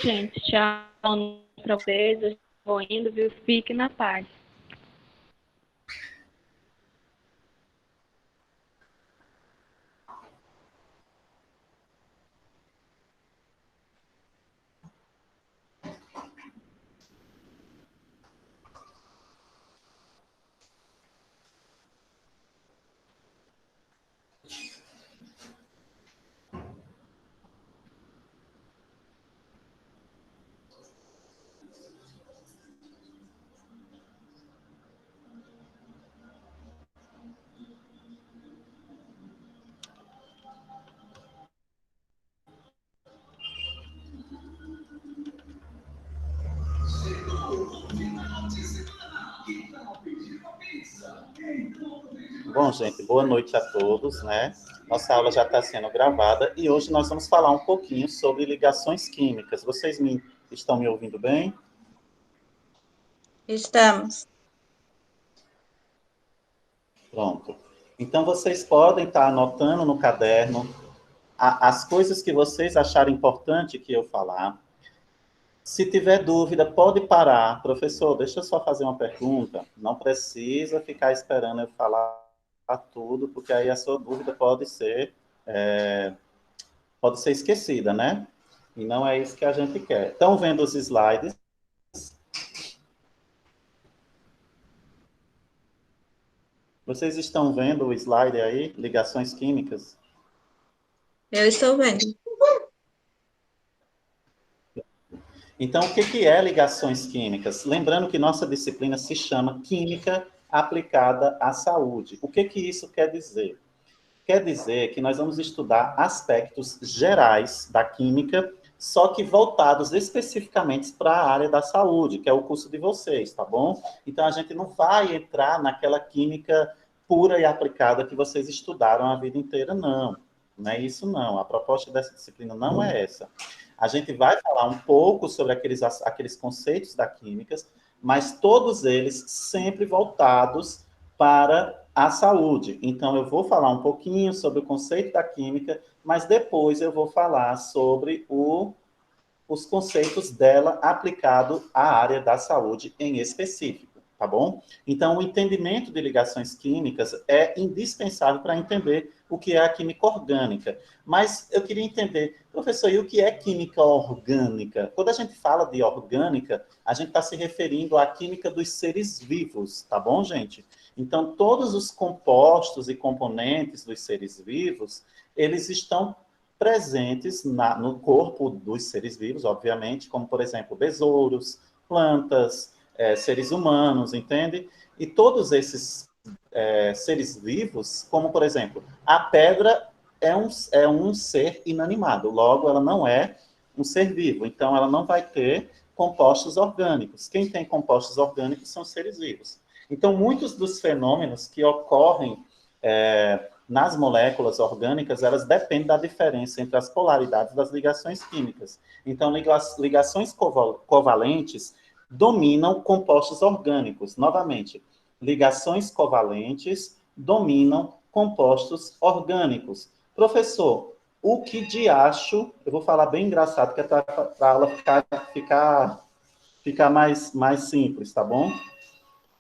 gente. Tchau para vocês. Eu vou indo, viu? Fique na paz. Bom, gente, boa noite a todos, né? Nossa aula já está sendo gravada e hoje nós vamos falar um pouquinho sobre ligações químicas. Estão me ouvindo bem? Estamos. Pronto. Então, vocês podem estar anotando no caderno as coisas que vocês acharem importante que eu falar. Se tiver dúvida, pode parar. Professor, deixa eu só fazer uma pergunta. Não precisa ficar esperando eu falar tudo, porque aí a sua dúvida pode ser esquecida, né? E não é isso que a gente quer. Estão vendo os slides? Vocês estão vendo o slide aí? Ligações químicas? Eu estou vendo. Então, o que é ligações químicas? Lembrando que nossa disciplina se chama Química Aplicada à Saúde. O que isso quer dizer? Quer dizer que nós vamos estudar aspectos gerais da química, só que voltados especificamente para a área da saúde, que é o curso de vocês, tá bom? Então, a gente não vai entrar naquela química pura e aplicada que vocês estudaram a vida inteira, não. Não é isso, não. A proposta dessa disciplina não é essa. A gente vai falar um pouco sobre aqueles conceitos da química, mas todos eles sempre voltados para a saúde. Então, eu vou falar um pouquinho sobre o conceito da química, mas depois eu vou falar sobre os conceitos dela aplicado à área da saúde em específico, tá bom? Então, o entendimento de ligações químicas é indispensável para entender o que é a química orgânica. Mas eu queria entender, professor, e o que é química orgânica? Quando a gente fala de orgânica, a gente está se referindo à química dos seres vivos, tá bom, gente? Então, todos os compostos e componentes dos seres vivos, eles estão presentes no corpo dos seres vivos, obviamente, como, por exemplo, besouros, plantas, seres humanos, entende? E todos esses seres vivos, como, por exemplo, a pedra é um ser inanimado, logo, ela não é um ser vivo, então ela não vai ter compostos orgânicos. Quem tem compostos orgânicos são seres vivos. Então, muitos dos fenômenos que ocorrem nas moléculas orgânicas, elas dependem da diferença entre as polaridades das ligações químicas. Então, ligações covalentes dominam compostos orgânicos. Novamente, ligações covalentes dominam compostos orgânicos. Professor, o que de acho, eu vou falar bem engraçado, que é para a aula ficar mais simples, tá bom?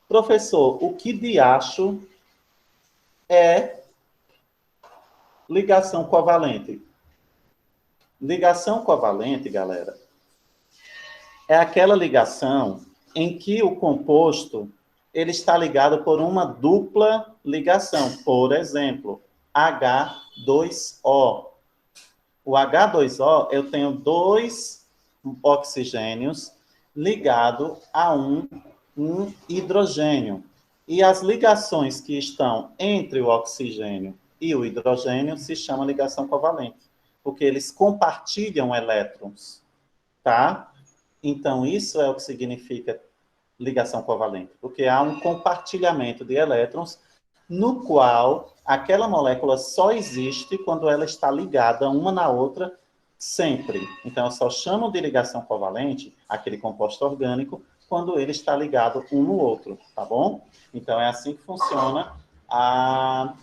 Professor, o que de acho é ligação covalente? Ligação covalente, galera, é aquela ligação em que o composto ele está ligado por uma dupla ligação. Por exemplo, H2O. O H2O, eu tenho dois oxigênios ligados a um hidrogênio. E as ligações que estão entre o oxigênio e o hidrogênio se chama ligação covalente, porque eles compartilham elétrons, tá? Então, isso é o que significa ligação covalente, porque há um compartilhamento de elétrons no qual aquela molécula só existe quando ela está ligada uma na outra sempre. Então, eu só chamo de ligação covalente aquele composto orgânico quando ele está ligado um no outro, tá bom? Então, é assim que funciona a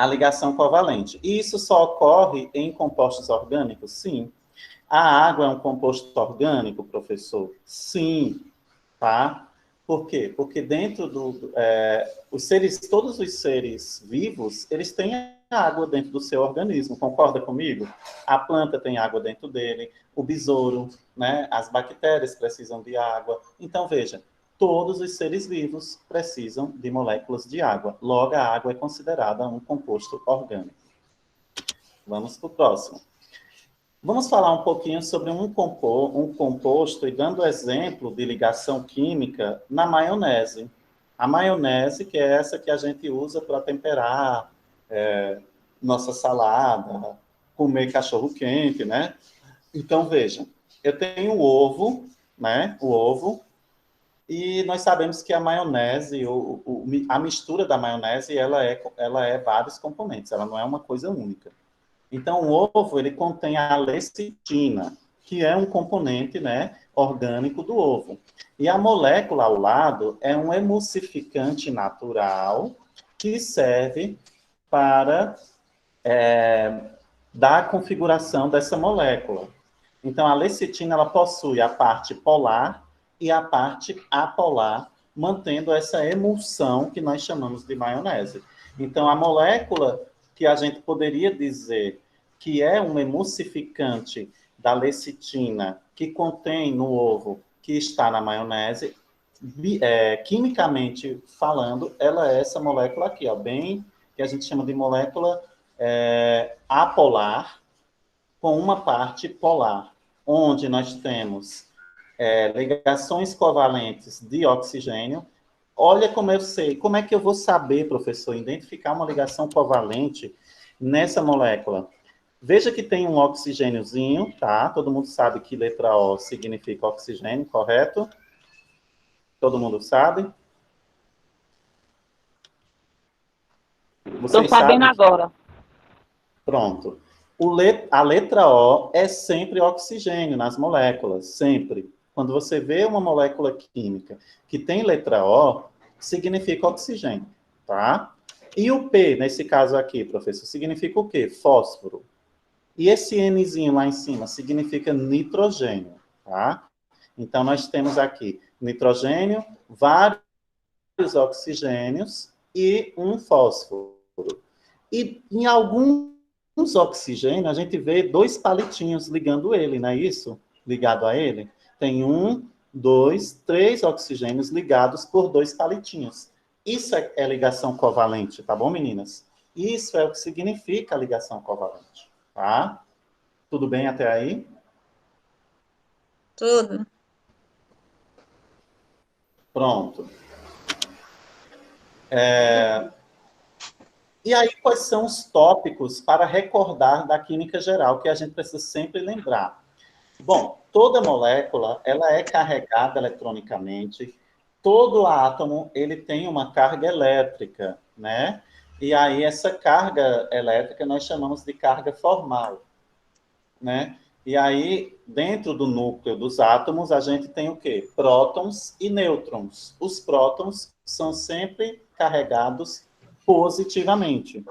ligação covalente. E isso só ocorre em compostos orgânicos? Sim. A água é um composto orgânico, professor? Sim, tá? Por quê? Porque dentro todos os seres vivos, eles têm água dentro do seu organismo, concorda comigo? A planta tem água dentro dele, o besouro, né? As bactérias precisam de água. Então, veja, todos os seres vivos precisam de moléculas de água. Logo, a água é considerada um composto orgânico. Vamos para o próximo. Vamos falar um pouquinho sobre um composto e dando exemplo de ligação química na maionese. A maionese, que é essa que a gente usa para temperar nossa salada, comer cachorro-quente, né? Então, veja, eu tenho o ovo, né? O ovo, e nós sabemos que a maionese, a mistura da maionese, ela é vários componentes, ela não é uma coisa única. Então, o ovo, ele contém a lecitina, que é um componente, né, orgânico do ovo. E a molécula ao lado é um emulsificante natural que serve para dar a configuração dessa molécula. Então, a lecitina, ela possui a parte polar e a parte apolar, mantendo essa emulsão que nós chamamos de maionese. Então, a molécula que a gente poderia dizer que é um emulsificante da lecitina que contém no ovo que está na maionese, quimicamente falando, ela é essa molécula aqui, ó, bem que a gente chama de molécula apolar, com uma parte polar, onde nós temos ligações covalentes de oxigênio. Olha como eu sei, como é que eu vou saber, professor, identificar uma ligação covalente nessa molécula? Veja que tem um oxigêniozinho, tá? Todo mundo sabe que letra O significa oxigênio, correto? Todo mundo sabe? Estou sabendo sabem? agora. Pronto. A letra O é sempre oxigênio nas moléculas, sempre. Quando você vê uma molécula química que tem letra O, significa oxigênio, tá? E o P, nesse caso aqui, professor, significa o quê? Fósforo. E esse Nzinho lá em cima significa nitrogênio, tá? Então, nós temos aqui nitrogênio, vários oxigênios e um fósforo. E em alguns oxigênios, a gente vê dois palitinhos ligando ele, não é isso? Ligado a ele. Tem um, dois, três oxigênios ligados por dois palitinhos. Isso é ligação covalente, tá bom, meninas? Isso é o que significa a ligação covalente, tá? Tudo bem até aí? Tudo. Pronto. E aí, quais são os tópicos para recordar da química geral que a gente precisa sempre lembrar? Bom, toda molécula, ela é carregada eletronicamente. Todo átomo, ele tem uma carga elétrica, né? E aí, essa carga elétrica nós chamamos de carga formal, né? E aí, dentro do núcleo dos átomos, a gente tem o quê? Prótons e nêutrons. Os prótons são sempre carregados positivamente.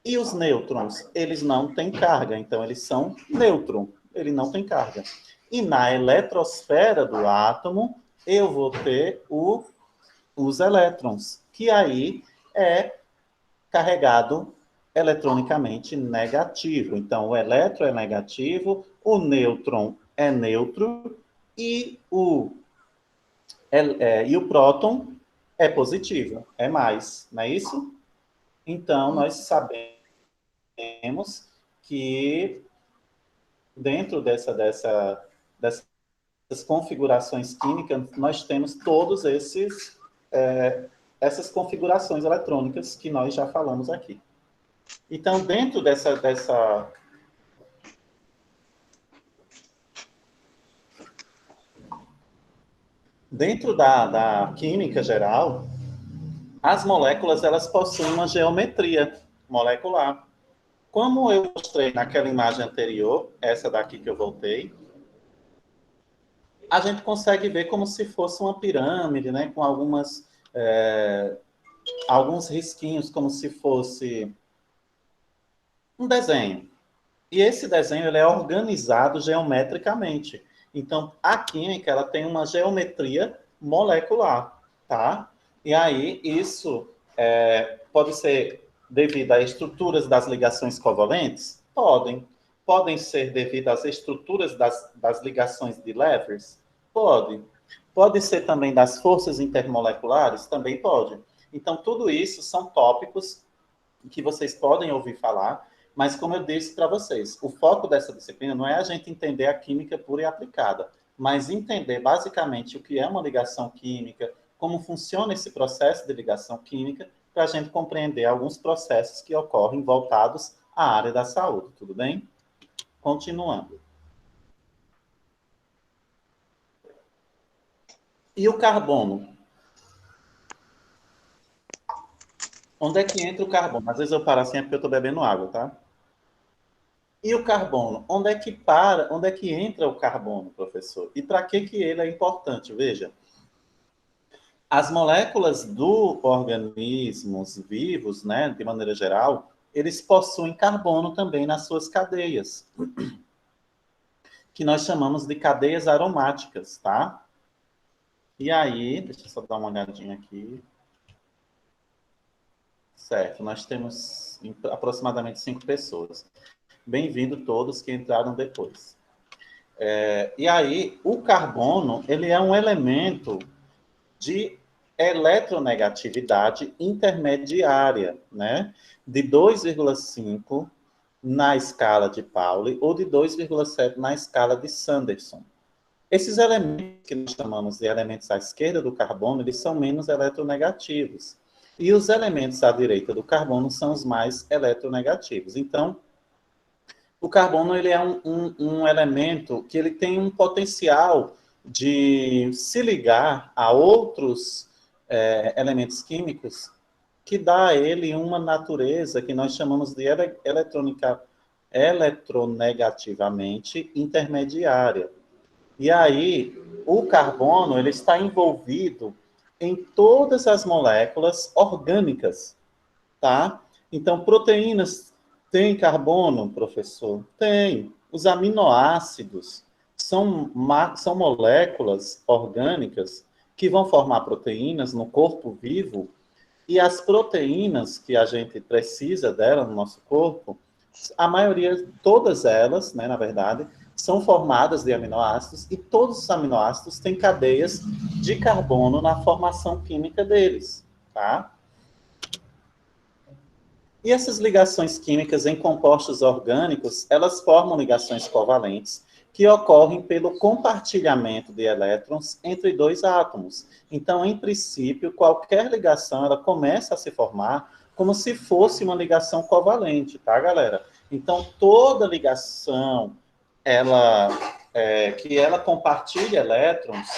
E os nêutrons, eles não têm carga, então eles são nêutron, ele não tem carga. E na eletrosfera do átomo, eu vou ter os elétrons, que aí é carregado eletronicamente negativo. Então, o elétron é negativo, o nêutron é neutro e e o próton é positivo, é mais, não é isso? Então, nós sabemos que dentro dessas configurações químicas, nós temos todos essas configurações eletrônicas que nós já falamos aqui. Então, dentro dentro da química geral, as moléculas elas possuem uma geometria molecular. Como eu mostrei naquela imagem anterior, essa daqui que eu voltei, a gente consegue ver como se fosse uma pirâmide, né, com alguns risquinhos, como se fosse um desenho. E esse desenho ele é organizado geometricamente. Então, a química ela tem uma geometria molecular, tá? E aí, isso pode ser devido a estruturas das ligações covalentes? Podem. Podem ser devido às estruturas das ligações de Levers? Pode. Pode ser também das forças intermoleculares? Também pode. Então, tudo isso são tópicos que vocês podem ouvir falar, mas como eu disse para vocês, o foco dessa disciplina não é a gente entender a química pura e aplicada, mas entender basicamente o que é uma ligação química, como funciona esse processo de ligação química, para a gente compreender alguns processos que ocorrem voltados à área da saúde, tudo bem? Continuando. E o carbono? Onde é que entra o carbono? Às vezes eu paro assim é porque eu estou bebendo água, tá? E o carbono? Onde é que para? Onde é que entra o carbono, professor? E para que ele é importante? Veja, as moléculas do organismos vivos, né, de maneira geral, eles possuem carbono também nas suas cadeias, que nós chamamos de cadeias aromáticas, tá? E aí, deixa eu só dar uma olhadinha aqui. Certo, nós temos aproximadamente 5 pessoas. Bem-vindo todos que entraram depois. E aí, o carbono, ele é um elemento de eletronegatividade intermediária, né? De 2,5 na escala de Pauli ou de 2,7 na escala de Sanderson. Esses elementos que nós chamamos de elementos à esquerda do carbono, eles são menos eletronegativos. E os elementos à direita do carbono são os mais eletronegativos. Então, o carbono ele é um elemento que ele tem um potencial de se ligar a outros elementos químicos que dá a ele uma natureza que nós chamamos de eletronegativamente intermediária. E aí, o carbono ele está envolvido em todas as moléculas orgânicas, tá? Então, proteínas têm carbono, professor? Tem. Os aminoácidos são moléculas orgânicas que vão formar proteínas no corpo vivo, e as proteínas que a gente precisa dela no nosso corpo, a maioria, todas elas, né, na verdade, são formadas de aminoácidos, e todos os aminoácidos têm cadeias de carbono na formação química deles, tá? E essas ligações químicas em compostos orgânicos, elas formam ligações covalentes que ocorrem pelo compartilhamento de elétrons entre dois átomos. Então, em princípio, qualquer ligação, ela começa a se formar como se fosse uma ligação covalente, tá, galera? Então, toda ligação que ela compartilha elétrons,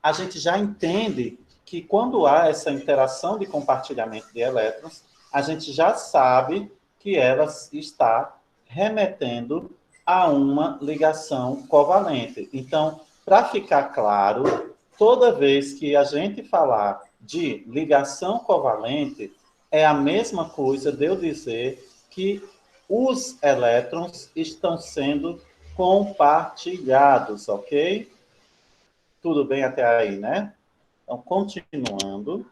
a gente já entende que quando há essa interação de compartilhamento de elétrons, a gente já sabe que ela está remetendo a uma ligação covalente. Então, para ficar claro, toda vez que a gente falar de ligação covalente, é a mesma coisa de eu dizer que os elétrons estão sendo compartilhados, ok? Tudo bem até aí, né? Então, continuando.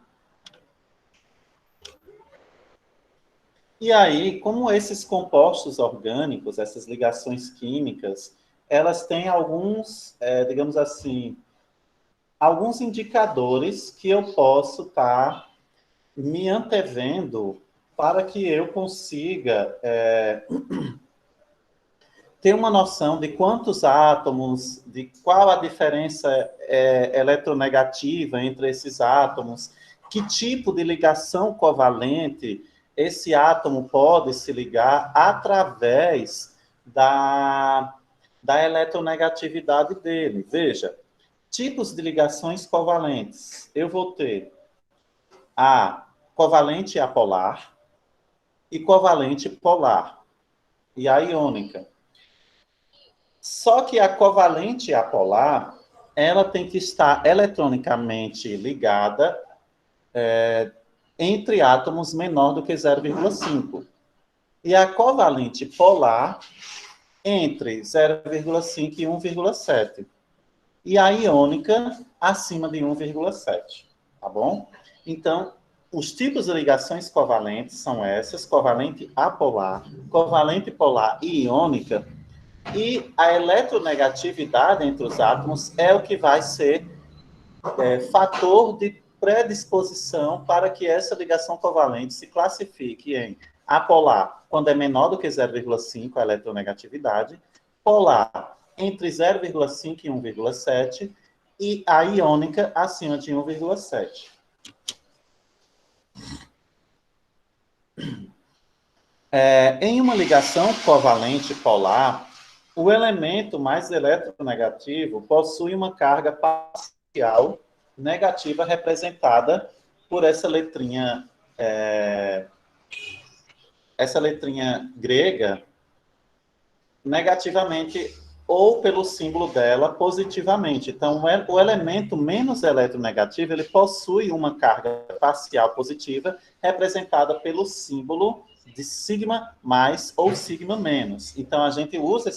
E aí, como esses compostos orgânicos, essas ligações químicas, elas têm alguns, digamos assim, alguns indicadores que eu posso estar me antevendo para que eu consiga ter uma noção de quantos átomos, de qual a diferença eletronegativa entre esses átomos, que tipo de ligação covalente esse átomo pode se ligar através da eletronegatividade dele. Veja, tipos de ligações covalentes. Eu vou ter a covalente apolar e covalente polar, e a iônica. Só que a covalente apolar, ela tem que estar eletronicamente ligada entre átomos menor do que 0,5. E a covalente polar, entre 0,5 e 1,7. E a iônica acima de 1,7. Tá bom? Então, os tipos de ligações covalentes são essas: covalente apolar, covalente polar e iônica. E a eletronegatividade entre os átomos é o que vai ser fator de predisposição para que essa ligação covalente se classifique em apolar, quando é menor do que 0,5 a eletronegatividade, polar entre 0,5 e 1,7 e a iônica acima de 1,7. Em uma ligação covalente polar, o elemento mais eletronegativo possui uma carga parcial negativa representada por essa letrinha grega negativamente ou pelo símbolo dela positivamente. Então, o elemento menos eletronegativo, ele possui uma carga parcial positiva representada pelo símbolo de sigma mais ou sigma menos. Então, a gente usa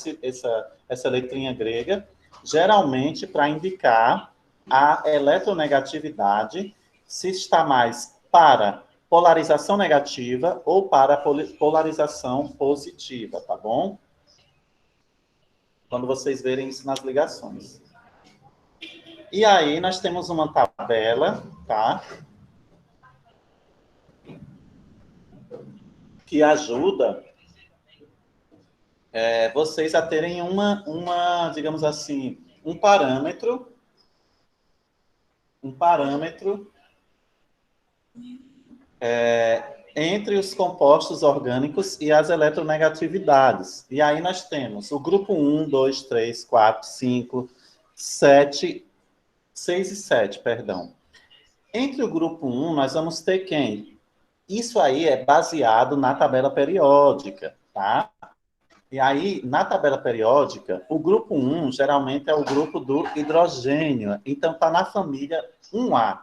essa letrinha grega geralmente para indicar a eletronegatividade, se está mais para polarização negativa ou para polarização positiva, tá bom? Quando vocês verem isso nas ligações. E aí, nós temos uma tabela, tá? Que ajuda vocês a terem digamos assim, um parâmetro entre os compostos orgânicos e as eletronegatividades. E aí nós temos o grupo 1, 2, 3, 4, 5, 7, 6 e 7, perdão. Entre o grupo 1, nós vamos ter quem? Isso aí é baseado na tabela periódica, tá? E aí, na tabela periódica, o grupo 1 geralmente é o grupo do hidrogênio. Então, está na família 1A.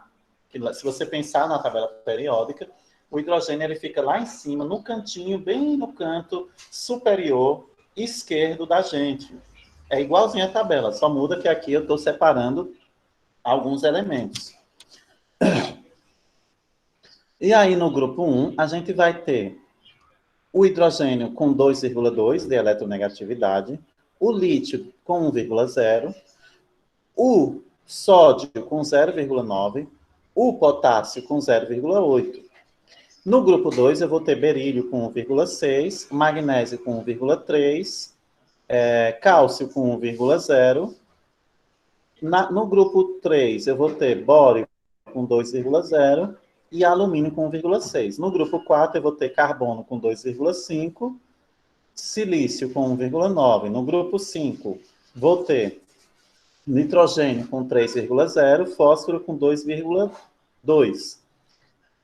Se você pensar na tabela periódica, o hidrogênio ele fica lá em cima, no cantinho, bem no canto superior esquerdo da gente. É igualzinho a tabela, só muda que aqui eu estou separando alguns elementos. E aí, no grupo 1, a gente vai ter o hidrogênio com 2,2 de eletronegatividade, o lítio com 1,0, o sódio com 0,9, o potássio com 0,8. No grupo 2, eu vou ter berílio com 1,6, magnésio com 1,3, cálcio com 1,0. No grupo 3, eu vou ter bório com 2,0 e alumínio com 1,6. No grupo 4, eu vou ter carbono com 2,5, silício com 1,9. No grupo 5, vou ter nitrogênio com 3,0, fósforo com 2,2.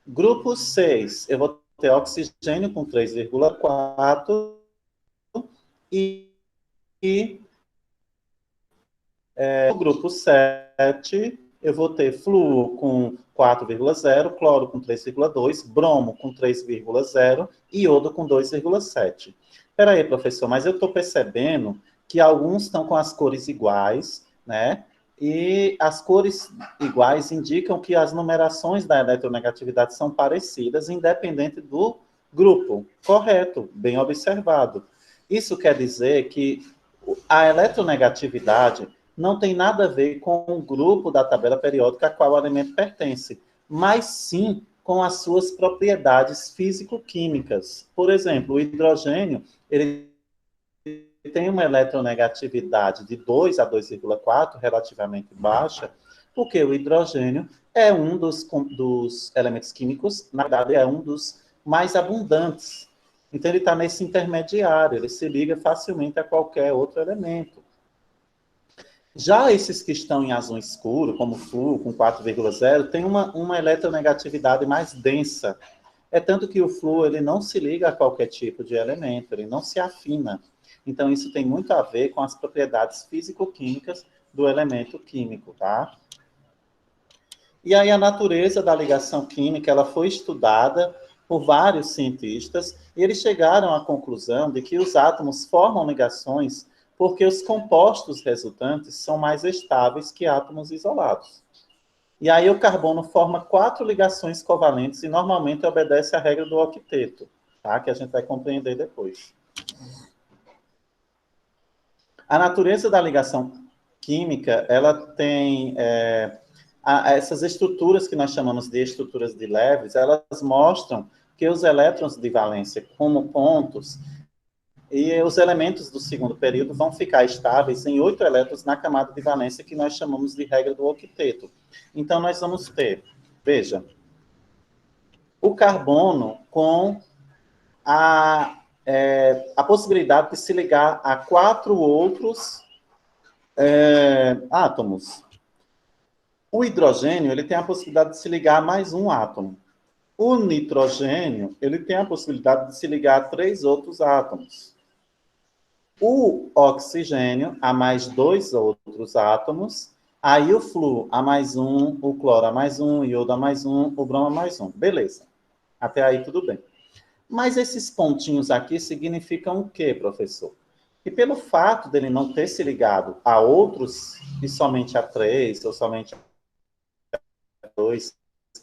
Grupo 6, eu vou ter oxigênio com 3,4 no grupo 7, eu vou ter flúor com 4,0, cloro com 3,2, bromo com 3,0 e iodo com 2,7. Espera aí, professor, mas eu estou percebendo que alguns estão com as cores iguais, né? E as cores iguais indicam que as numerações da eletronegatividade são parecidas, independente do grupo. Correto, bem observado. Isso quer dizer que a eletronegatividade não tem nada a ver com o grupo da tabela periódica a qual o elemento pertence, mas sim com as suas propriedades físico-químicas. Por exemplo, o hidrogênio, ele tem uma eletronegatividade de 2 a 2,4, relativamente baixa, porque o hidrogênio é um dos elementos químicos, na verdade, é um dos mais abundantes. Então, ele está nesse intermediário, ele se liga facilmente a qualquer outro elemento. Já esses que estão em azul escuro, como o flúor, com 4,0, tem uma eletronegatividade mais densa. É tanto que o flúor ele não se liga a qualquer tipo de elemento, ele não se afina. Então, isso tem muito a ver com as propriedades físico-químicas do elemento químico, tá? E aí, a natureza da ligação química, ela foi estudada por vários cientistas, e eles chegaram à conclusão de que os átomos formam ligações porque os compostos resultantes são mais estáveis que átomos isolados. E aí o carbono forma 4 ligações covalentes e normalmente obedece à regra do octeto, tá? Que a gente vai compreender depois. A natureza da ligação química, ela tem essas estruturas que nós chamamos de estruturas de Lewis, elas mostram que os elétrons de valência como pontos e os elementos do segundo período vão ficar estáveis em 8 elétrons na camada de valência que nós chamamos de regra do octeto. Então, nós vamos ter, veja, o carbono com a possibilidade de se ligar a 4 outros átomos. O hidrogênio, ele tem a possibilidade de se ligar a mais um átomo. O nitrogênio, ele tem a possibilidade de se ligar a 3 outros átomos. O oxigênio, a mais 2 outros átomos. Aí o flúor, a mais 1, o cloro a mais 1, o iodo a mais 1, o bromo a mais 1. Beleza. Até aí tudo bem. Mas esses pontinhos aqui significam o quê, professor? E pelo fato dele não ter se ligado a outros e somente a 3, ou somente a 2,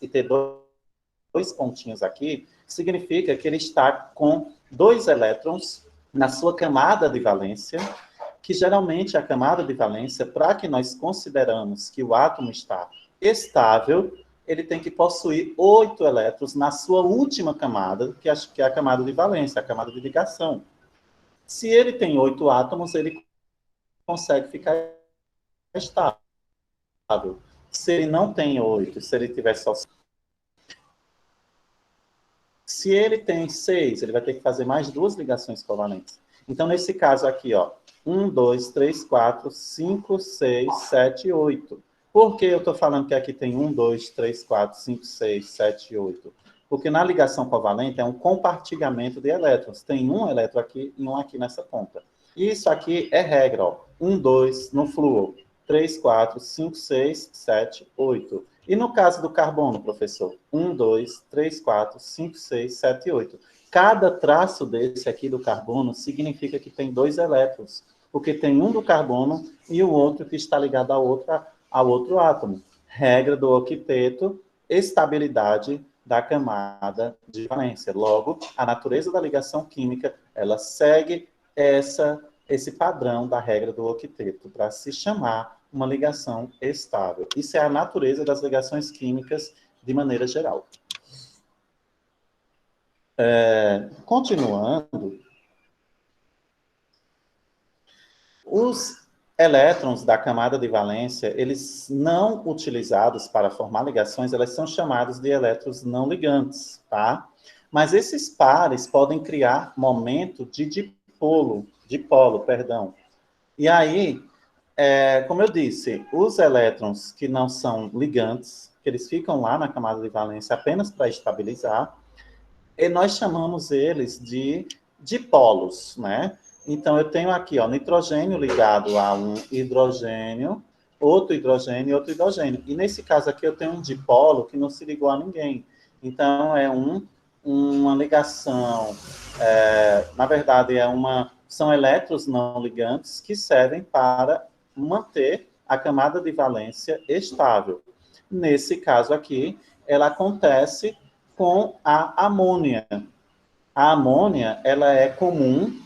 e ter 2 pontinhos aqui, significa que ele está com 2 elétrons na sua camada de valência, que geralmente a camada de valência, para que nós consideramos que o átomo está estável, ele tem que possuir 8 elétrons na sua última camada, que é a camada de valência, a camada de ligação. Se ele tem 8 átomos, ele consegue ficar estável. Se ele não tem 8, se ele tiver só... Se ele tem 6, ele vai ter que fazer mais 2 ligações covalentes. Então, nesse caso aqui, ó, 1, 2, 3, 4, 5, 6, 7, 8. Por que eu estou falando que aqui tem 1, 2, 3, 4, 5, 6, 7, 8? Porque na ligação covalente é um compartilhamento de elétrons. Tem um elétron aqui e um aqui nessa ponta. Isso aqui é regra, ó. 1, 2 no flúor. 3, 4, 5, 6, 7, 8. E no caso do carbono, professor? 1, 2, 3, 4, 5, 6, 7, 8. Cada traço desse aqui do carbono significa que tem 2 elétrons. Porque tem um do carbono e o outro que está ligado ao outro átomo. Regra do octeto, estabilidade da camada de valência. Logo, a natureza da ligação química, ela segue esse padrão da regra do octeto, para se chamar uma ligação estável. Isso é a natureza das ligações químicas de maneira geral. Continuando, os elétrons da camada de valência, eles não utilizados para formar ligações, elas são chamados de elétrons não ligantes, tá? Mas esses pares podem criar momento de dipolo, perdão. E aí, como eu disse, os elétrons que não são ligantes, que eles ficam lá na camada de valência apenas para estabilizar, e nós chamamos eles de dipolos, né? Então, eu tenho aqui, ó, nitrogênio ligado a um hidrogênio, outro hidrogênio e outro hidrogênio. E nesse caso aqui, eu tenho um dipolo que não se ligou a ninguém. Então, é uma ligação, na verdade, são elétrons não ligantes que servem para manter a camada de valência estável. Nesse caso aqui, ela acontece com a amônia. A amônia, ela é comum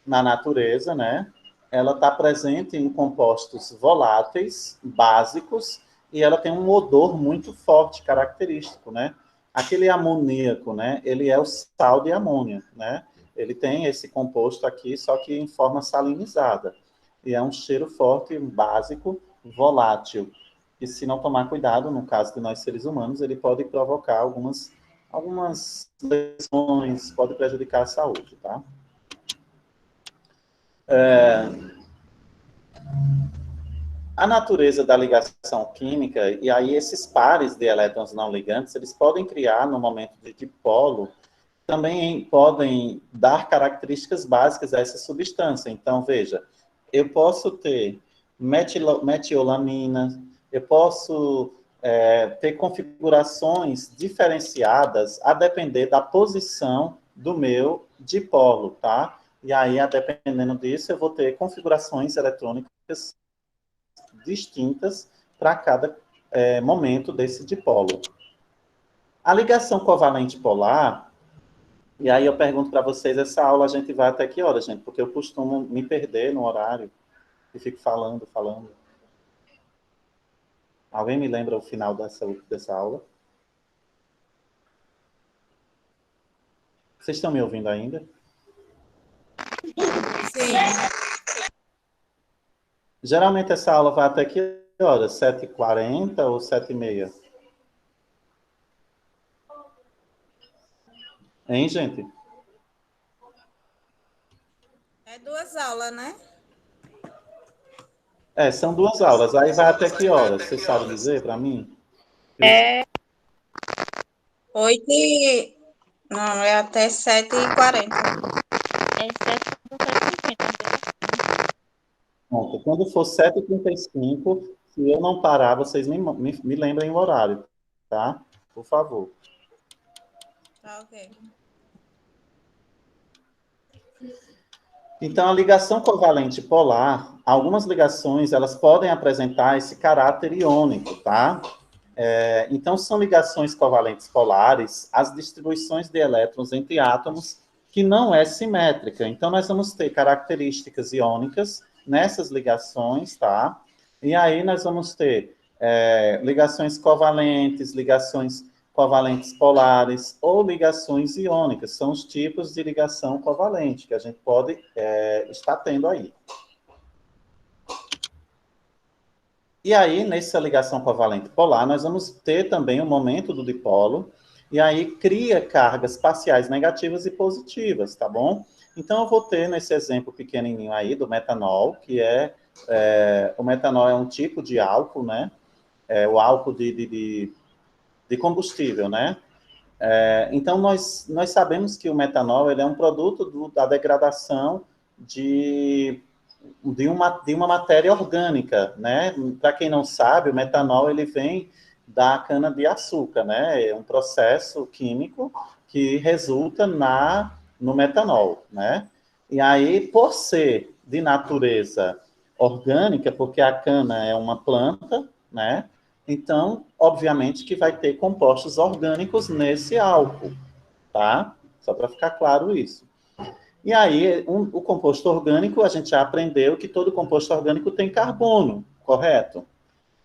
na natureza, né? Ela está presente em compostos voláteis, básicos, e ela tem um odor muito forte, característico, né? Aquele amoníaco, né? Ele é o sal de amônia, né? Ele tem esse composto aqui, só que em forma salinizada. E é um cheiro forte, básico, volátil. E se não tomar cuidado, no caso de nós seres humanos, ele pode provocar algumas lesões, pode prejudicar a saúde, tá? A natureza da ligação química, e aí esses pares de elétrons não ligantes, eles podem criar, no momento de dipolo, também podem dar características básicas a essa substância. Então, veja, eu posso ter metiolamina, eu posso ter configurações diferenciadas a depender da posição do meu dipolo, tá? E aí, dependendo disso, eu vou ter configurações eletrônicas distintas para cada momento desse dipolo. A ligação covalente polar, e aí eu pergunto para vocês, essa aula a gente vai até que hora, gente? Porque eu costumo me perder no horário e fico falando. Alguém me lembra o final dessa aula? Vocês estão me ouvindo ainda? Sim. Geralmente essa aula vai até que horas? 7h40 ou 7h30? Hein, gente? É 2 aulas, né? São 2 aulas. Aí vai até que horas? Vocês sabem dizer para mim? É 8 e... Não, é até 7h40. É 7h50. Pronto. Quando for 7h35, se eu não parar, vocês me lembrem o horário, tá? Por favor. Tá, ok. Então, a ligação covalente polar, algumas ligações, elas podem apresentar esse caráter iônico, tá? Então, são ligações covalentes polares, as distribuições de elétrons entre átomos que não é simétrica. Então, nós vamos ter características iônicas nessas ligações, tá? E aí, nós vamos ter ligações covalentes polares ou ligações iônicas. São os tipos de ligação covalente que a gente pode estar tendo aí. E aí, nessa ligação covalente polar, nós vamos ter também o momento do dipolo, e aí cria cargas parciais negativas e positivas, tá bom? Então, eu vou ter nesse exemplo pequenininho aí do metanol, que o metanol é um tipo de álcool, né? O álcool de combustível, né? Então, nós sabemos que o metanol ele é um produto da degradação de uma matéria orgânica, né? Para quem não sabe, o metanol ele vem da cana-de-açúcar, né? É um processo químico que resulta no metanol, né? E aí, por ser de natureza orgânica, porque a cana é uma planta, né? Então, obviamente que vai ter compostos orgânicos nesse álcool, tá? Só para ficar claro isso. E aí, o composto orgânico, a gente já aprendeu que todo composto orgânico tem carbono, correto?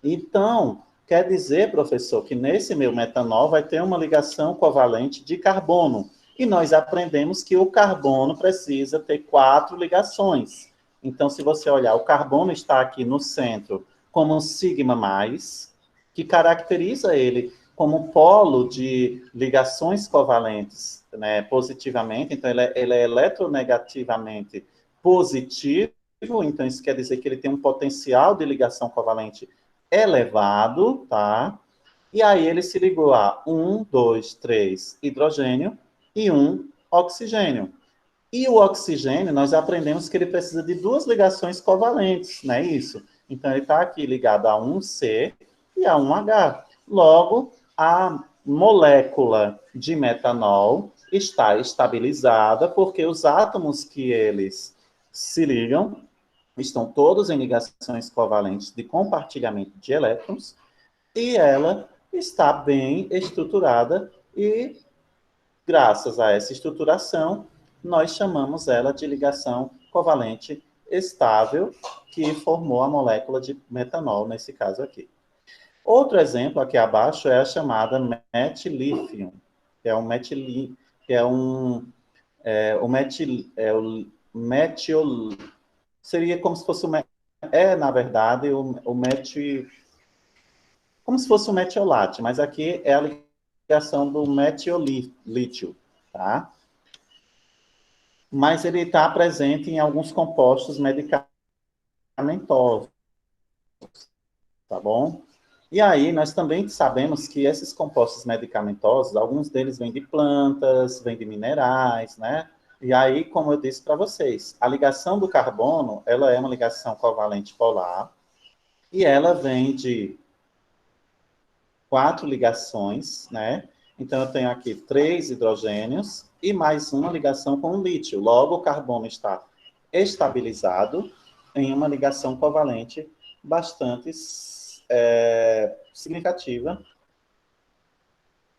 Então, quer dizer, professor, que nesse meu metanol vai ter uma ligação covalente de carbono. E nós aprendemos que o carbono precisa ter 4 ligações. Então, se você olhar, o carbono está aqui no centro como um sigma mais, que caracteriza ele como polo de ligações covalentes, né, positivamente. Então, ele é eletronegativamente positivo. Então, isso quer dizer que ele tem um potencial de ligação covalente elevado, tá? E aí ele se ligou a 1, 2, 3 hidrogênio e 1 oxigênio. E o oxigênio, nós aprendemos que ele precisa de 2 ligações covalentes, não é isso? Então, ele está aqui ligado a 1C e a 1H. Logo, a molécula de metanol está estabilizada porque os átomos que eles se ligam estão todos em ligações covalentes de compartilhamento de elétrons e ela está bem estruturada e, graças a essa estruturação, nós chamamos ela de ligação covalente estável, que formou a molécula de metanol, nesse caso aqui. Outro exemplo aqui abaixo é a chamada metilífium, que é um metil, seria como se fosse na verdade, como se fosse um metiolate, mas aqui é a ligação do metiolítio, tá? Mas ele está presente em alguns compostos medicamentosos, tá bom? E aí, nós também sabemos que esses compostos medicamentosos, alguns deles vêm de plantas, vêm de minerais, né? E aí, como eu disse para vocês, a ligação do carbono, ela é uma ligação covalente polar, e ela vem de 4 ligações, né? Então, eu tenho aqui 3 hidrogênios e mais uma ligação com o lítio. Logo, o carbono está estabilizado em uma ligação covalente bastante significativa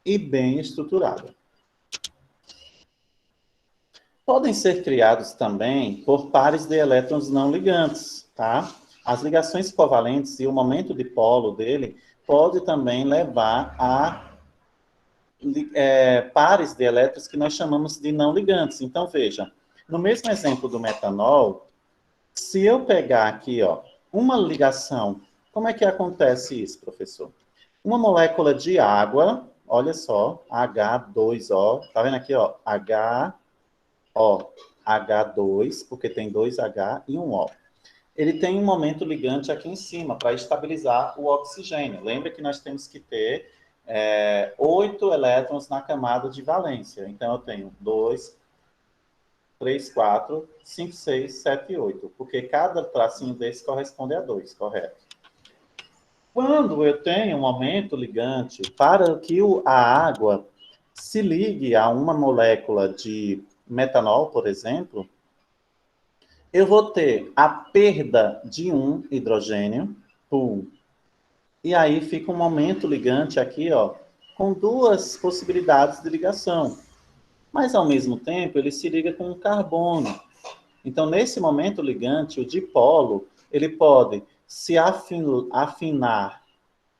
e bem estruturada. Podem ser criados também por pares de elétrons não ligantes, tá? As ligações covalentes e o momento de polo dele pode também levar a pares de elétrons que nós chamamos de não ligantes. Então, veja, no mesmo exemplo do metanol, se eu pegar aqui, ó, uma ligação, como é que acontece isso, professor? Uma molécula de água, olha só, H2O, tá vendo aqui, ó, H2, porque tem 2H e um O. Ele tem um momento ligante aqui em cima para estabilizar o oxigênio. Lembra que nós temos que ter 8 elétrons na camada de valência. Então, eu tenho 2, 3, 4, 5, 6, 7 e 8. Porque cada tracinho desse corresponde a 2, correto? Quando eu tenho um momento ligante para que a água se ligue a uma molécula de metanol, por exemplo, eu vou ter a perda de um hidrogênio, e aí fica um momento ligante aqui, ó, com 2 possibilidades de ligação. Mas, ao mesmo tempo, ele se liga com um carbono. Então, nesse momento ligante, o dipolo, ele pode se afinar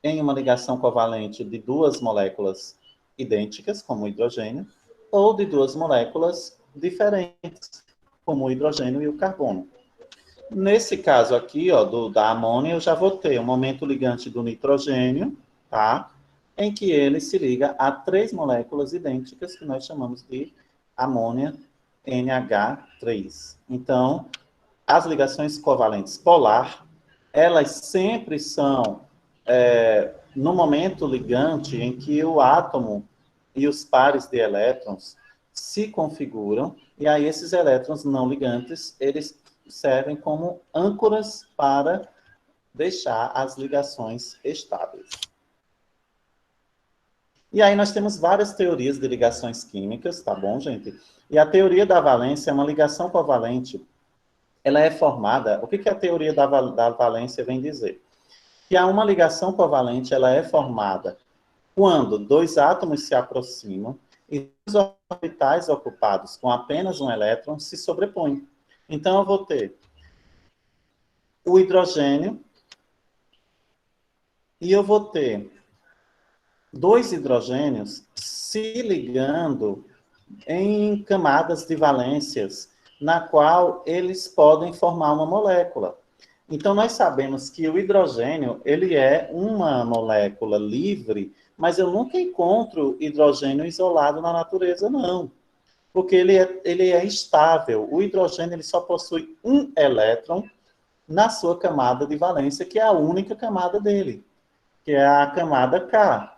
em uma ligação covalente de 2 moléculas idênticas, como o hidrogênio, ou de 2 moléculas diferentes, como o hidrogênio e o carbono. Nesse caso aqui, ó, da amônia, eu já vou ter um momento ligante do nitrogênio, tá? Em que ele se liga a 3 moléculas idênticas, que nós chamamos de amônia NH3. Então, as ligações covalentes polar, elas sempre são no momento ligante em que o átomo e os pares de elétrons se configuram, e aí esses elétrons não ligantes, eles servem como âncoras para deixar as ligações estáveis. E aí nós temos várias teorias de ligações químicas, tá bom, gente? E a teoria da valência é uma ligação covalente. Ela é formada... O que a teoria da valência vem dizer? Que há uma ligação covalente, ela é formada quando 2 átomos se aproximam e os orbitais ocupados com apenas um elétron se sobrepõem. Então, eu vou ter o hidrogênio e eu vou ter 2 hidrogênios se ligando em camadas de valências, na qual eles podem formar uma molécula. Então, nós sabemos que o hidrogênio, ele é uma molécula livre, mas eu nunca encontro hidrogênio isolado na natureza, não. Porque ele é estável. O hidrogênio ele só possui um elétron na sua camada de valência, que é a única camada dele, que é a camada K.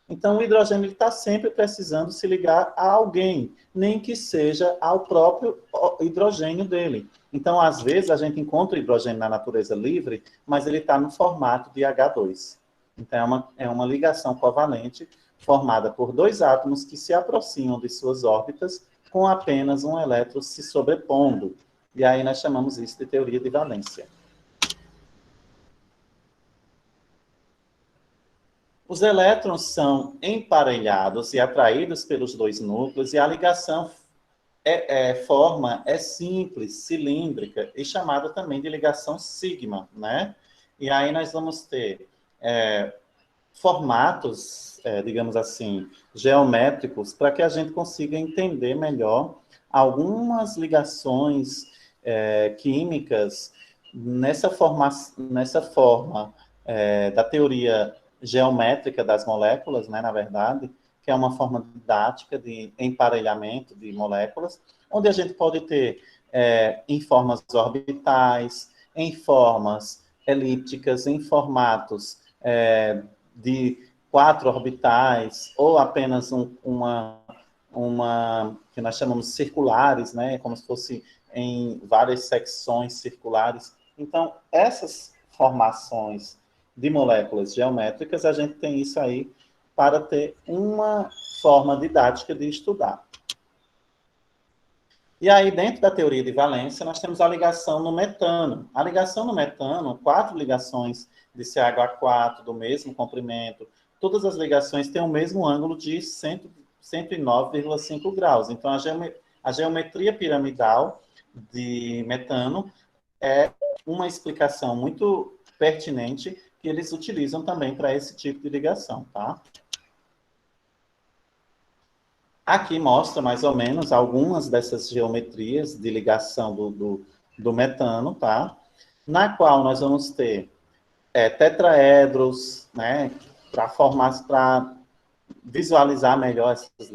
Então, o hidrogênio está sempre precisando se ligar a alguém, nem que seja ao próprio hidrogênio dele. Então, às vezes, a gente encontra o hidrogênio na natureza livre, mas ele está no formato de H2. Então, é uma ligação covalente formada por 2 átomos que se aproximam de suas órbitas com apenas um elétron se sobrepondo. E aí nós chamamos isso de teoria de valência. Os elétrons são emparelhados e atraídos pelos 2 núcleos, e a ligação forma é simples, cilíndrica, e chamada também de ligação sigma, né? E aí nós vamos ter formatos, digamos assim, geométricos, para que a gente consiga entender melhor algumas ligações químicas nessa forma da teoria geométrica das moléculas, né, na verdade, que é uma forma didática de emparelhamento de moléculas, onde a gente pode ter em formas orbitais, em formas elípticas, em formatos de 4 orbitais, ou apenas uma que nós chamamos circulares, né, como se fosse em várias secções circulares. Então, essas formações de moléculas geométricas, a gente tem isso aí para ter uma forma didática de estudar. E aí, dentro da teoria de valência, nós temos a ligação no metano. A ligação no metano, 4 ligações de CH4 do mesmo comprimento, todas as ligações têm o mesmo ângulo de 109,5 graus. Então, a geometria piramidal de metano é uma explicação muito pertinente que eles utilizam também para esse tipo de ligação, tá? Aqui mostra mais ou menos algumas dessas geometrias de ligação do metano, tá? Na qual nós vamos ter tetraedros, né? Para visualizar melhor essas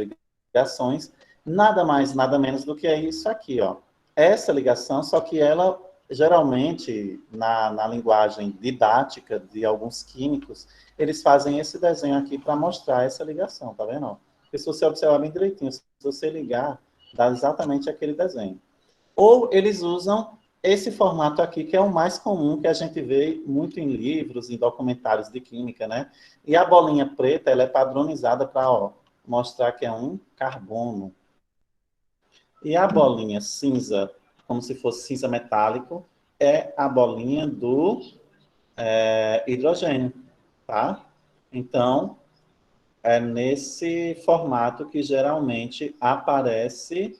ligações. Nada mais, nada menos do que é isso aqui, ó. Essa ligação, só que ela, geralmente, na linguagem didática de alguns químicos, eles fazem esse desenho aqui para mostrar essa ligação, tá vendo? Porque se você observar bem direitinho, se você ligar, dá exatamente aquele desenho. Ou eles usam esse formato aqui, que é o mais comum, que a gente vê muito em livros, em documentários de química, né? E a bolinha preta, ela é padronizada para mostrar que é um carbono. E a bolinha cinza, como se fosse cinza metálico, é a bolinha do hidrogênio, tá? Então, é nesse formato que geralmente aparece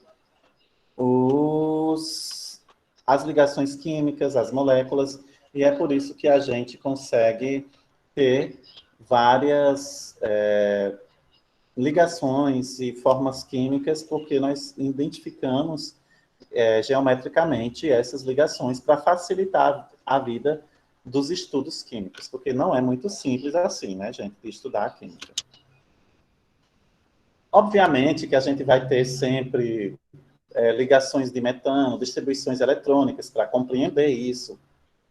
as ligações químicas, as moléculas, e é por isso que a gente consegue ter várias ligações e formas químicas, porque nós identificamos geometricamente essas ligações para facilitar a vida dos estudos químicos, porque não é muito simples assim, né, gente, de estudar a química. Obviamente que a gente vai ter sempre ligações de metano, distribuições eletrônicas para compreender isso.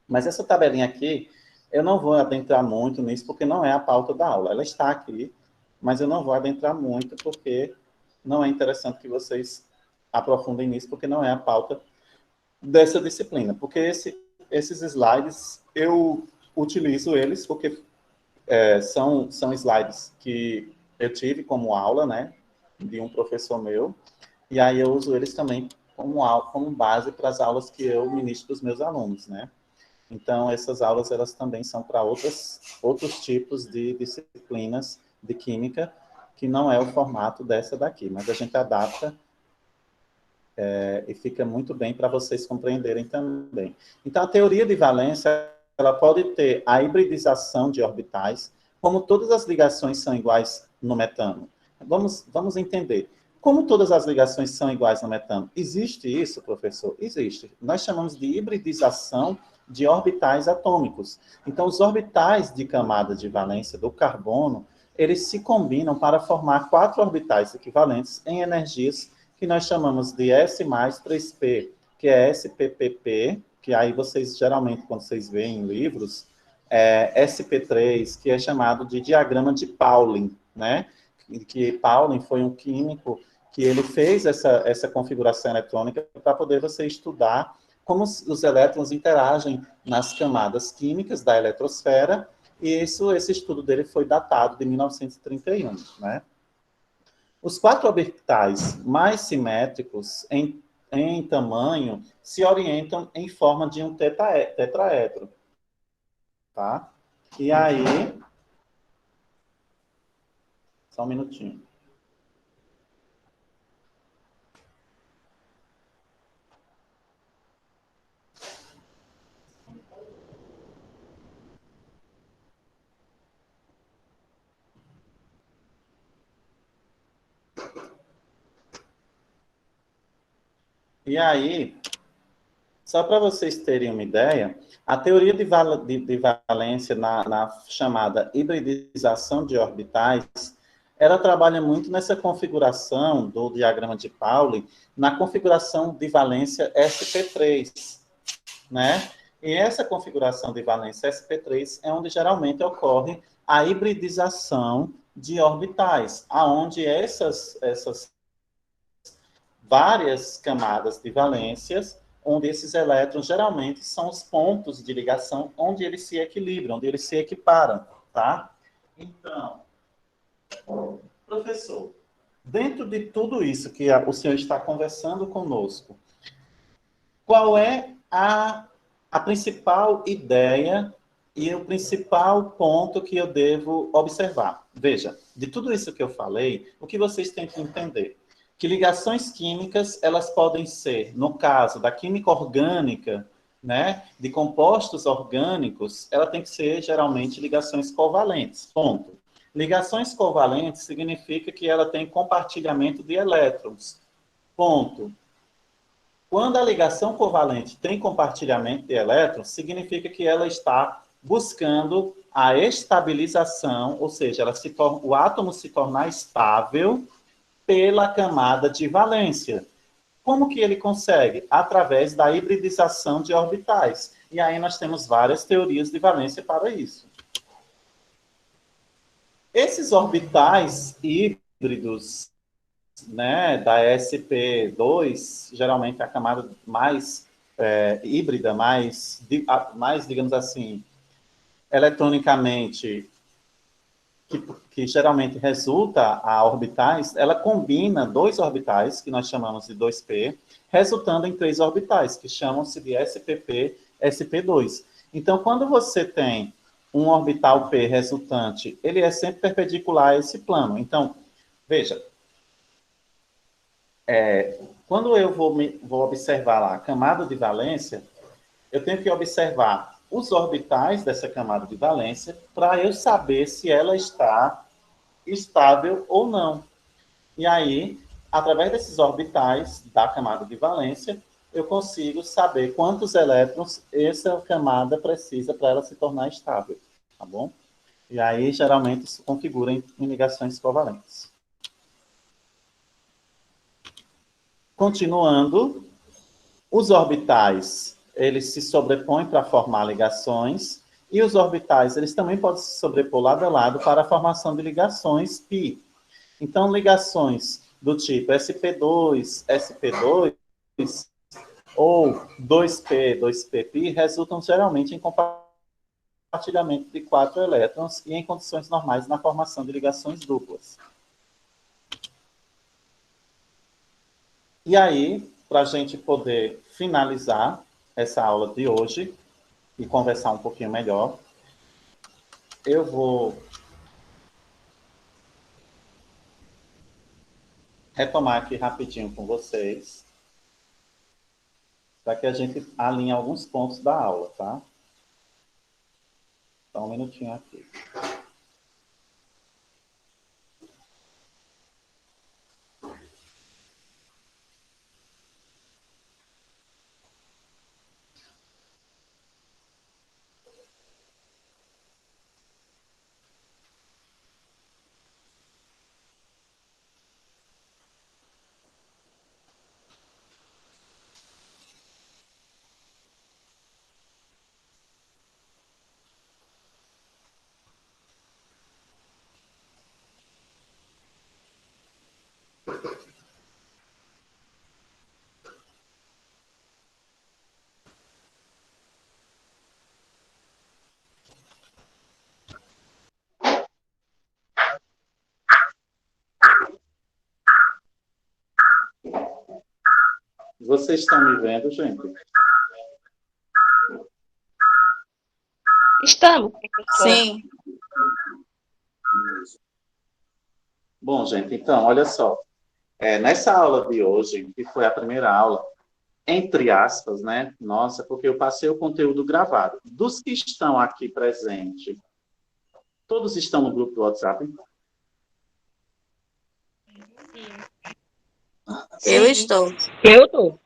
Mas essa tabelinha aqui, eu não vou adentrar muito nisso, porque não é a pauta da aula. Ela está aqui, mas eu não vou adentrar muito, porque não é interessante que vocês aprofundem nisso, porque não é a pauta dessa disciplina. Porque esses slides, eu utilizo eles porque são slides que eu tive como aula, né, de um professor meu, e aí eu uso eles também como base para as aulas que eu ministro para os meus alunos, né. Então, essas aulas, elas também são para outros tipos de disciplinas de química, que não é o formato dessa daqui, mas a gente adapta e fica muito bem para vocês compreenderem também. Então, a teoria de valência, ela pode ter a hibridização de orbitais, como todas as ligações são iguais no metano. Vamos entender. Como todas as ligações são iguais no metano? Existe isso, professor? Existe. Nós chamamos de hibridização de orbitais atômicos. Então, os orbitais de camada de valência do carbono, eles se combinam para formar 4 orbitais equivalentes em energias que nós chamamos de S mais 3P, que é SPPP, que aí vocês, geralmente, quando vocês veem em livros, SP3, que é chamado de diagrama de Pauling, né? Que Pauling foi um químico que ele fez essa configuração eletrônica para poder você estudar como os elétrons interagem nas camadas químicas da eletrosfera, e esse estudo dele foi datado de 1931, né? Os 4 orbitais mais simétricos em tamanho se orientam em forma de um tetraedro, tá? E aí... Só um minutinho. E aí, só para vocês terem uma ideia, a teoria de valência na chamada hibridização de orbitais, ela trabalha muito nessa configuração do diagrama de Pauli, na configuração de valência sp3, né? E essa configuração de valência sp3 é onde geralmente ocorre a hibridização de orbitais, aonde essas várias camadas de valências, onde esses elétrons geralmente são os pontos de ligação onde eles se equilibram, onde eles se equiparam, tá? Então, professor, dentro de tudo isso que o senhor está conversando conosco, qual é a principal ideia e o principal ponto que eu devo observar? Veja, de tudo isso que eu falei, o que vocês têm que entender? Que ligações químicas, elas podem ser, no caso da química orgânica, né, de compostos orgânicos, ela tem que ser, geralmente, ligações covalentes, ponto. Ligações covalentes significa que ela tem compartilhamento de elétrons, ponto. Quando a ligação covalente tem compartilhamento de elétrons, significa que ela está buscando a estabilização, ou seja, o átomo se tornar estável pela camada de valência. Como que ele consegue? Através da hibridização de orbitais. E aí nós temos várias teorias de valência para isso. Esses orbitais híbridos, né, da sp2, geralmente a camada mais híbrida, mais, digamos assim, eletronicamente, que geralmente resulta a orbitais, ela combina dois orbitais, que nós chamamos de 2p, resultando em três orbitais, que chamam-se de spp, sp2. Então, quando você tem um orbital p resultante, ele é sempre perpendicular a esse plano. Então, veja, quando eu vou observar lá a camada de valência, eu tenho que observar os orbitais dessa camada de valência para eu saber se ela está estável ou não. E aí, através desses orbitais da camada de valência, eu consigo saber quantos elétrons essa camada precisa para ela se tornar estável, tá bom? E aí, geralmente, isso configura em ligações covalentes. Continuando, os orbitais, eles se sobrepõem para formar ligações, e os orbitais, eles também podem se sobrepor lado a lado para a formação de ligações π. Então, ligações do tipo sp2, sp2, ou 2p, 2pp, resultam geralmente em compartilhamento de 4 elétrons e em condições normais na formação de ligações duplas. E aí, para a gente poder finalizar essa aula de hoje e conversar um pouquinho melhor, eu vou retomar aqui rapidinho com vocês, para que a gente alinhe alguns pontos da aula, tá? Só um minutinho aqui. Vocês estão me vendo, gente? Estamos, professora. Sim. Bom, gente, então, olha só. Nessa aula de hoje, que foi a primeira aula, entre aspas, né? Nossa, porque eu passei o conteúdo gravado. Dos que estão aqui presentes, todos estão no grupo do WhatsApp? Eu estou. Eu tô.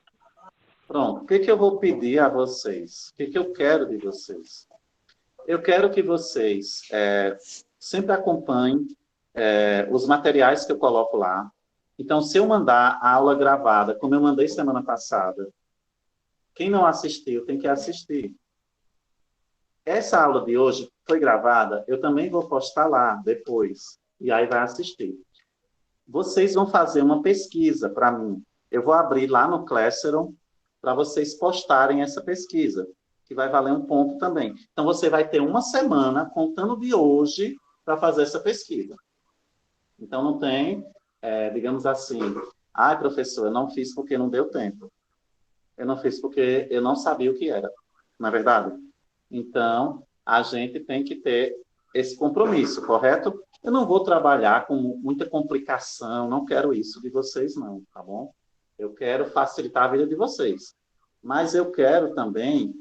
Pronto. O que eu vou pedir a vocês? O que eu quero de vocês? Eu quero que vocês sempre acompanhem os materiais que eu coloco lá. Então, se eu mandar a aula gravada, como eu mandei semana passada, quem não assistiu tem que assistir. Essa aula de hoje foi gravada, eu também vou postar lá depois. E aí vai assistir. Vocês vão fazer uma pesquisa para mim. Eu vou abrir lá no Classroom para vocês postarem essa pesquisa, que vai valer um ponto também. Então, você vai ter uma semana, contando de hoje, para fazer essa pesquisa. Então, não tem, digamos assim, professor, eu não fiz porque não deu tempo. Eu não fiz porque eu não sabia o que era, não é verdade? Então, a gente tem que ter esse compromisso, correto? Eu não vou trabalhar com muita complicação, não quero isso de vocês, não, tá bom? Eu quero facilitar a vida de vocês. Mas eu quero também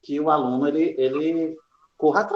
que o aluno ele corra atrás.